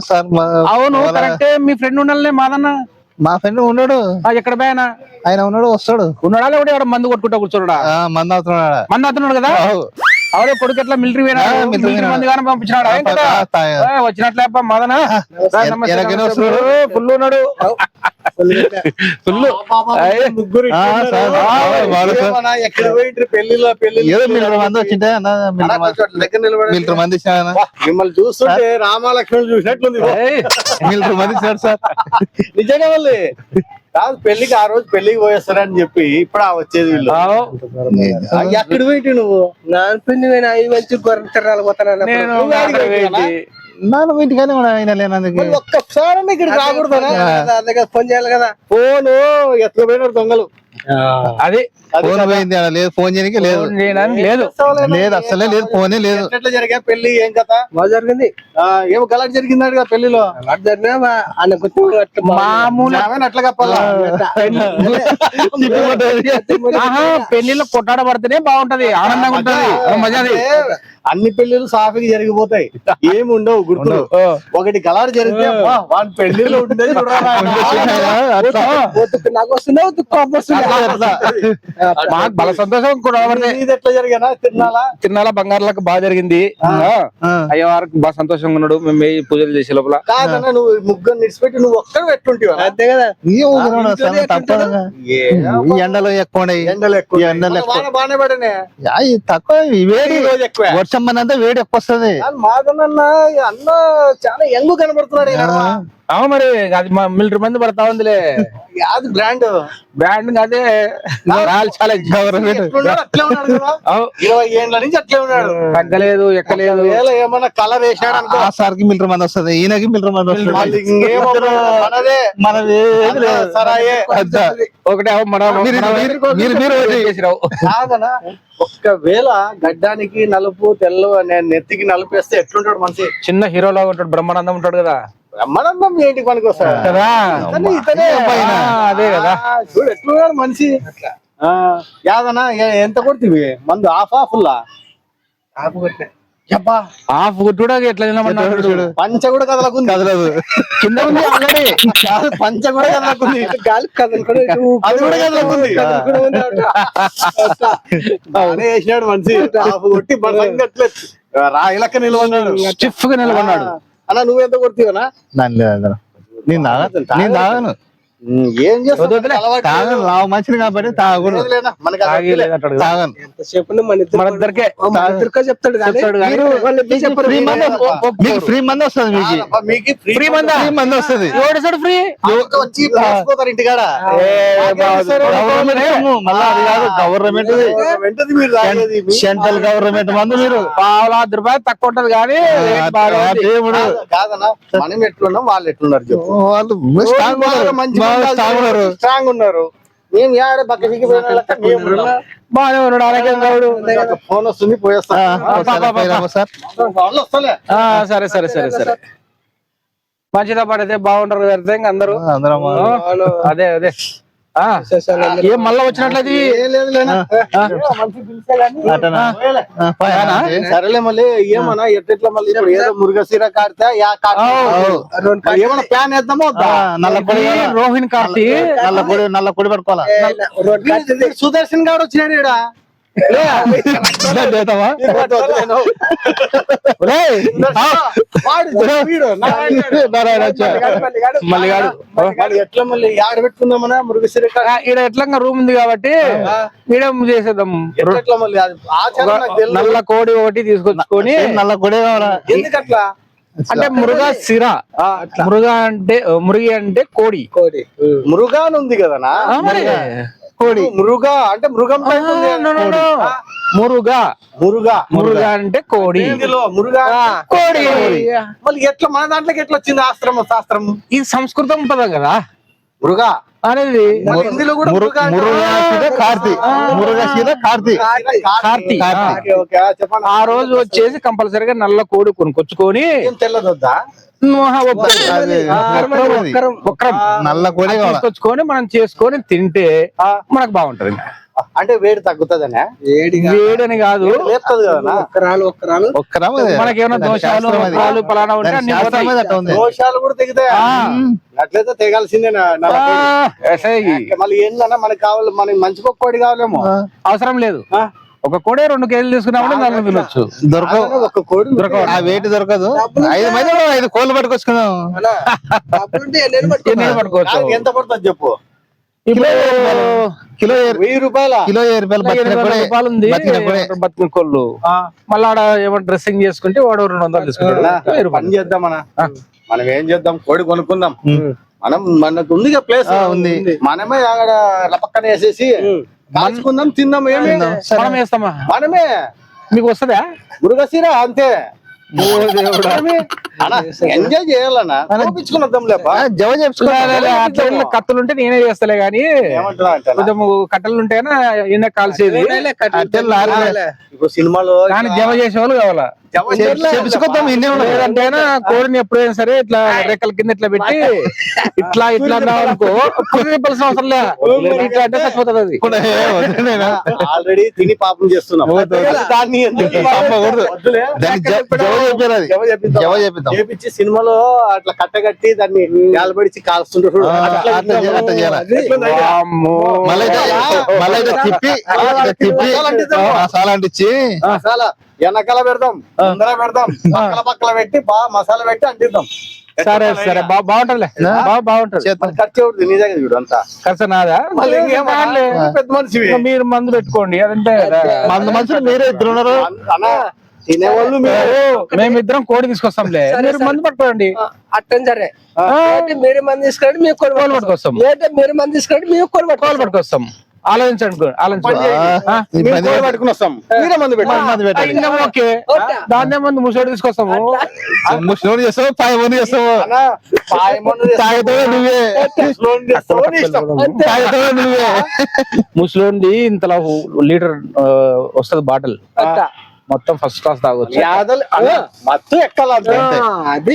Sir అవును కరెక్టే. మీ friend ఉండాలనే మాదన్న. మా ఫ్రెండ్ ఉన్నాడు. ఎక్కడ పోయానా? ఆయన ఉన్నాడు, వస్తాడు. ఉన్నాడా లేకపోతే ఎవడ మందు కొట్టుకుంటా కూర్చోడా? మంది అవుతున్నాడా? మంది అవుతున్నాడు కదా. అవునే కొడుకు ఎట్లా మిలిటరీ పోయినా మంది కానీ పంపించినాడు. వచ్చినట్లే మదన ఫుల్ ఉన్నాడు. ఫుల్ ముగ్గురు ఎక్కడ పోయింటారు పెళ్లిలో మంది వచ్చింటే మిలిటరీ మంది మిమ్మల్ని చూస్తుంటే రామాలక్ష్మణ్ చూసినట్లుంది. మిలిటరీ మంది ఇచ్చినాడు సార్. నిజంగా మళ్ళీ కాదు పెళ్లికి ఆ రోజు పెళ్లికి పోయేస్తారని చెప్పి ఇప్పుడు వచ్చేది వీళ్ళు. ఎక్కడ పోయింటి నువ్వు? నా పెళ్లి మంచి గొర్రె తిరణాలు పోతాను. నాన్న ఇంటికానే ఆయన లేనందుకు ఒక్కసారి ఇక్కడ రాకూడదు. ఫోన్ చేయాలి కదా. ఫోన్ ఎత్తుకుపోయినారు దొంగలు. అది ఫోన్ పోయింది. లేదు ఫోన్ చేయడానికి లేదు. లేదు అసలే లేదు. ఫోనే లేదు. ఎట్లా జరిగా పెళ్లి? ఏం కథ? బాగా జరిగింది. ఏమో గలాట్ జరిగింది పెళ్లిలో. మామూలు అట్లా కప్పాలా? పెళ్లిలో కొట్టాడ పడితేనే బాగుంటది, ఆనందంగా ఉంటది, మజాది. అన్ని పెళ్లిళ్ళు సాఫీగా జరిగిపోతాయి, ఏమి ఉండవు గుర్తులు. ఒకటి గలాట్ జరిగితే వాడి పెళ్లిలో ఉంటుంది. నాకు వస్తుందా మాకు బల సంతోషం కూడా. ఎట్లా జరిగానా? తిరునాళ బంగారులకు బాగా జరిగింది. అయ్యవారికి బాగా సంతోషంగా ఉన్నాడు. మేము పూజలు చేసే లోపల. కాదన్నా నువ్వు ముగ్గురు నిడిచిపెట్టి నువ్వు ఒక్కడు ఎట్లుంటివా? అంతే కదా. ఎండలో ఎక్కువ ఎండలు ఎక్కువ బాగానే పడనే తక్కువ. వేడి వర్షం మనంతా వేడి ఎక్కువ వస్తుంది. మాదన్న అన్న చాలా యంగ్ కనబడుతున్నాడు. మరి అది మిలిటరీ మంది పడతా ఉందిలే. అది బ్రాండ్ అదే ఛాలెంజ్. అట్లే ఉన్నాడు కదా, 20 ఏళ్ళ నుంచి అట్లే ఉన్నాడు. తగ్గలేదు, ఎక్కలేదు. ఏమన్నా కలర్ వేసాడు అనుకో, ఆ సార్కి మిలిటరీ మంది వస్తుంది, ఈయనకి మిలిటరీ మంది వస్తుంది. ఒకటే కాదనా. ఒక్కవేళ గడ్డానికి నలుపు తెల్ల నెత్తికి నలుపు వేస్తే ఎట్లుంటాడు మనిషి? చిన్న హీరోలాగా ఉంటాడు, బ్రహ్మానందం ఉంటాడు కదా. బ్రహ్మానందం ఏంటి పనికి వస్తాడు కదా. అదే కదా, చూడు ఎట్లున్నాడు మనిషి. యాదనా ఎంత కొడుతుంది మందు? ఆఫా ఫుల్లా? హాఫ్ కూడా ఎట్లా తినమన్నాడు. పంచ కూడా కదలకుంది. కదలదు, కింద ఉంది ఆల్రెడీ. పంచ కూడా కదలకుంది. గాలి కదలకుండా అది కూడా కదలకుంది. వేసినాడు మనిషి. హాఫ్ కొట్టి బట్టలు రాయిలక్క నిలబడినాడు, స్టిఫ్ గా నిలబడినాడు. అలా నువ్వెంత కొడుతున్నా? నేను తాగను. ఏం చేస్తాను? మంచిది కాబట్టి తాగకూడదు. తాగను. మన ఇద్దరికే చెప్తాడు. ఫ్రీ మంది వస్తుంది. మీకు ఫ్రీ మంది వస్తుంది. ఫ్రీ వచ్చి పోతారు ఇంటికాడ. గవర్నమెంట్ సెంట్రల్ గవర్నమెంట్ మంది. మీరు రూపాయలు తక్కువ ఉంటది కానీ కాదన్నా. మనం ఎట్లున్నాం, వాళ్ళు ఎట్లున్నారు? వాళ్ళు మంచి స్ట్రాంగ్ ఉన్నారు. మేము యాడ బక్కకి బాగానే ఉన్నాడు, ఆరోగ్యంగా. ఫోన్ వస్తుంది, పోయేస్తా. సరే సరే సరే సరే. మంచిదా పడితే బాగుంటారు కదా అందరూ. అదే అదే ఏం మళ్ళా వచ్చినట్లది. సరేలే మళ్ళీ ఏమన్నా ఎట్లా మళ్ళీ ఇప్పుడు ఏదో మురుగశీర కాడితే ఏమన్నా ప్లాన్ వేద్దామో. రోహిణి కార్తీ నల్ల పొడి పడుకోవాలా. సుదర్శన్ గారు వచ్చినాడు ఈడ. ఎట్లా మళ్ళీ ఆడ పెట్టుకుందామన్నా మురుగశీర ఈడ ఎట్లా రూమ్ ఉంది కాబట్టి మీడియం చేసేద్దాం. ఎట్లా మళ్ళీ నల్ల కోడి ఒకటి తీసుకొచ్చుకొని. నల్ల కోడి కావాలా? ఎందుకట్లా అంటే మురుగా సిర. మురుగి అంటే కోడి. మురుగా ఉంది కదనా. కోడి మృగా అంటే మృగం. మురుగా మురుగా అంటే కోడి. మురుగా కోడి. మళ్ళీ ఎట్లా మన దాంట్లోకి ఎట్లా వచ్చింది శాస్త్రం? ఇది సంస్కృతం పదం కదా మృగా అనేది. హిందీలో కూడా చెప్పండి. ఆ రోజు వచ్చేసి కంపల్సరీగా నల్ల కోడి కొనుక్కొచ్చుకొని. తెల్లదొద్దా? నల్ల కోడి తీసుకొచ్చుకొని మనం చేసుకొని తింటే మనకు బాగుంటది. అంటే వేడి తగ్గుతుందనే వేడని కాదు, లేపుతుంది కదా ఒక్కరాలు మనకేమైనా దోషాలు రోగాలు పలానా ఉంటే అన్ని పోతాయి. దోషాలు కూడా తెగుతాయి. అట్లయితే తెగాల్సిందే మళ్ళీ ఏంటన్నా మనకి కావాలి, మనకి మంచి కోడి కావాలేమో. అవసరం లేదు, ఒక కోడే 2 కేజీలు తీసుకున్నామంటే దాన్ని తినొచ్చు. దొరకవు, ఒక కోడి దొరకవు, ఆ వెయిట్ దొరకదు. 5 మంది 5 కోళ్ళు పట్టుకొచ్చుకున్నాం. ఎన్ని పట్టుకోవచ్చు? ఎంత పడుతుంది చెప్పు? ఇప్పుడు కిలో 1000 రూపాయల కిలో 1000 రూపాయలు రూపాయలు ఉంది బతికిన కోళ్ళు. మళ్ళీ ఆడ ఏమో డ్రెస్సింగ్ చేసుకుంటే వాడు 200 తీసుకుంటాడు. పని చేద్దామనా? మనం ఏం చేద్దాం, కోడి కొనుక్కుందాం. మనకు ఉంది ప్లేస్ ఉంది, మనమే అక్కడ పక్కన వేసేసి కాల్చుకుందాం, తిందాం. మనం వేస్తామా? మనమే. మీకు వస్తుందా? మురుగసీరా అంతే. ఎంజాయ్ చేయాలన్నా చూపించుకున్నాం లేప. జవ చెప్పుకోవాలి. కత్తులు ఉంటే నేనే చేస్తలే గానీ కొంచెం కట్టెలు ఉంటేనా ఎండ కాల్చేది. ఇప్పుడు సినిమాలో కానీ జమ చేసే వాళ్ళు కావాలా? లేదంటే కోడిని ఎప్పుడైనా సరే ఇట్లా రెక్కల కింద ఇట్లా పెట్టి ఇట్లా అన్నావు అనుకో, చెప్పాల్సిన అవసరం లేదు. ఇట్లా అంటే చచ్చిపోతుంది అది. ఆల్రెడీ తిని పాపం చేస్తున్నాం. చేపించి సినిమాలో అట్లా కట్టగట్టి దాన్ని గాలపడిచి కాల్స్తుంటారు. మసాలా అంటించి వెనకాల పెడదాం, ముందర పెడదాం, పక్కల పెట్టి బాగా మసాలా పెట్టి అంటిద్దాం. సరే సరే బాగుంటది, బాగుంటది. ఖర్చు అవుతుంది నీ దగ్గర చూడు, అంతా ఖర్చు నాదా? పెద్ద మనిషి మీరు మందు పెట్టుకోండి, అదంతే కదా. మనుషులు మీరే ఇద్దరు ఉన్నారు తినేవాళ్ళు. మేమిద్దరం కోడి తీసుకొస్తాంలే, మీరు మందు పట్టుకోండి. అట్టం సరే, మీరు మంది తీసుకురండి, మేము కోడి పట్టుకొస్తాం. మీరు మంది తీసుకురండి, మేము కోడి పట్టుకొస్తాం. ఆలోచించండి, పట్టుకుని వస్తాం. మీరే మందు పెట్టండి. ఓకే, దాన్నే మందు ముసోడు తీసుకొస్తాము. ముసలోడు చేస్తావు, 5 మంది చేస్తావు. నువ్వే ముసలోంది ఇంతలా లీటర్ వస్తుంది బాటిల్, మొత్తం ఫస్ట్ క్లాస్ తాగొచ్చు. మత్తు ఎక్కాలంటే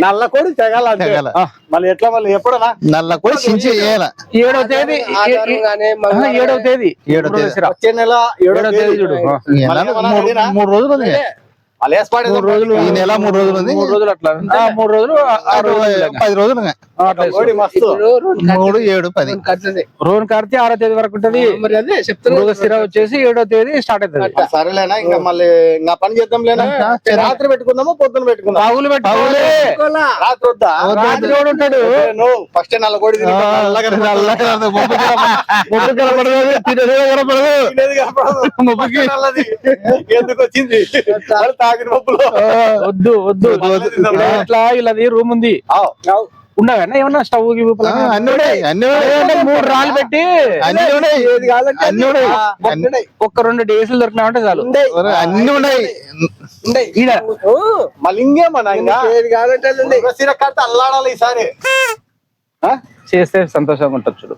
నల్ల కోడి తెగాలంటే మళ్ళీ ఎట్లా, మళ్ళీ ఎప్పుడన్నా నల్ల కోడి చించి 7వ తేదీ వచ్చే నెల 7వ తేదీ చూడు. 3 రోజులు ఉంది. ఈ నెల 3 రోజులు ఉంది. 3 రోజులు అట్లా, 3 రోజులు 10 రోజులు. 3, 7, 10 రోన్ కార్తీ 6వ తేదీ వరకు ఉంటది. మృగశిర వచ్చేసి 7వ తేదీ స్టార్ట్ అవుతుంది. సరేలేనా, ఇంకా మళ్ళీ ఇంకా పని చేద్దాం లేనా? రాత్రి పెట్టుకుందాము, పొద్దున పెట్టుకుందాం. రాగులు పెట్టుకోవాలి. రాత్రి వద్దా? రాత్రి కూడా ఉంటాడు. ఫస్ట్ నల్ల కోడి ఎందుకు వచ్చింది తాగిన పప్పులో? వద్దు వద్దు, ఇట్లా ఇలాది రూమ్ ఉంది. ఉండవన్నా ఏమన్నా స్టవ్ 3 రాళ్ళు పెట్టి ఒక్క 2 డేస్లు దొరికినామంటే చాలు. అన్ని ఉన్నాయి. మళ్ళీ ఇంకేమన్నా అల్లాడాలి ఈసారి. చేస్తే సంతోషంగా ఉంటుంది చూడు.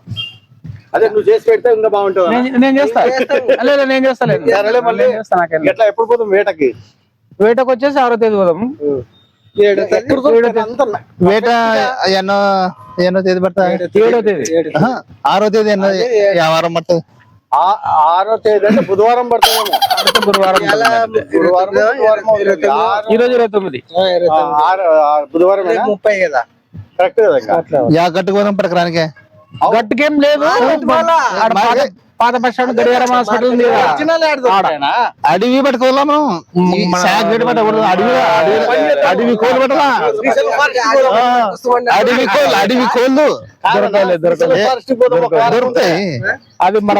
అదే నువ్వు చేసి పెడితే ఇంకా బాగుంటుంది. నేను చేస్తా, లేదు నేను చేస్తాను. ఎట్లా ఎప్పుడు పోతాం వేటకి? వేటకు వచ్చేసి 6వ తేదీ పోదాం. వేట ఎన్నో తేదీ పడతా? 7వ తేదీ. 6వ తేదీ ఎన్నో వారం పడుతుంది? 6వ తేదీ అంటే బుధవారం పడుతుందేమో. గురువారం. ఈరోజు 29. బుధవారం 30 కదా, కరెక్ట్ కదా. యా గట్టుకోదాం పడకరానికే? గట్టుకేం లేదు, పాత బస్ స్టాండ్ గడియారం హాస్పిటల్ ఉంది కదా, అడవి పట్టుకోవాలా? అడవి కోళ్ళు పట్టలా? అడవి కోళ్ళు దొరుకుతాయి. అది మన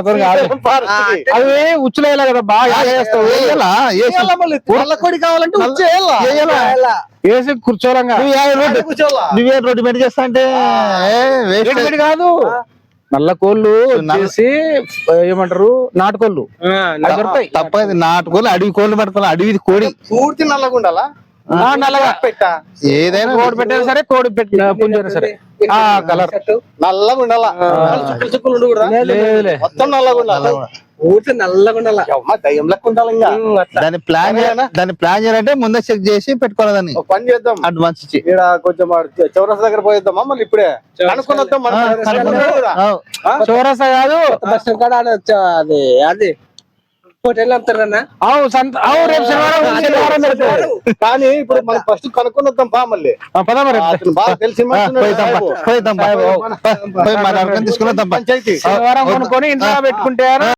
అవి ఉచ్చులేలా కదా, బాగా కోడి కావాలంటే వేసి కూర్చోరంగా. నువ్వే రోడ్డు మీద చేస్తా అంటే కాదు, నల్ల కోళ్ళు వచ్చేసి ఏమంటారు, నాటుకోళ్ళు దొరుకుతాయి. తప్పది, నాటుకోళ్ళు అడవి కోళ్ళు పట్టుకోవాలి. అడవి కోడి పూర్తి నల్లగా ఉండాలా? నల్లగా పెట్టా ఏదైనా కోడి పెట్టైనా సరే కోడి పుంజైనా సరే కలర్ నల్లగా ఉండాల చుక్కలు చుక్కలు ఉండకూడదా లేదులే మొత్తం నల్లగా ఉండాలి ఊరికే నల్లగా ఉండాల అమ్మా దయ్యం లెక్క ఉండాలి ఇంకా దాన్ని ప్లాన్ చేయాలంటే ముందే చెక్ చేసి పెట్టుకోవాలి దాన్ని ఒక పని చేద్దాం అడ్వాన్స్ ఇచ్చి ఇక్కడ కొంచెం చౌరస్ దగ్గర పోయిద్దామా మళ్ళీ ఇప్పుడే కనుక్కొని వద్దాం చౌరస్తా కాదు బస్ స్టాండ్ కాడ అది అది హోటల్ అమ్ముతారన్నా రేపు శనివారం పెడతారు. కానీ ఇప్పుడు మనం ఫస్ట్ కనుక్కొని వద్దాం బా మళ్ళీ పదా మరి అతను బాగా తెలిసి పోయిద్దాం మాట్లాడుకొని తీసుకుని వద్దాం పంచాయతీ శనివారం కొనుక్కొని ఇంట్లో పెట్టుకుంటే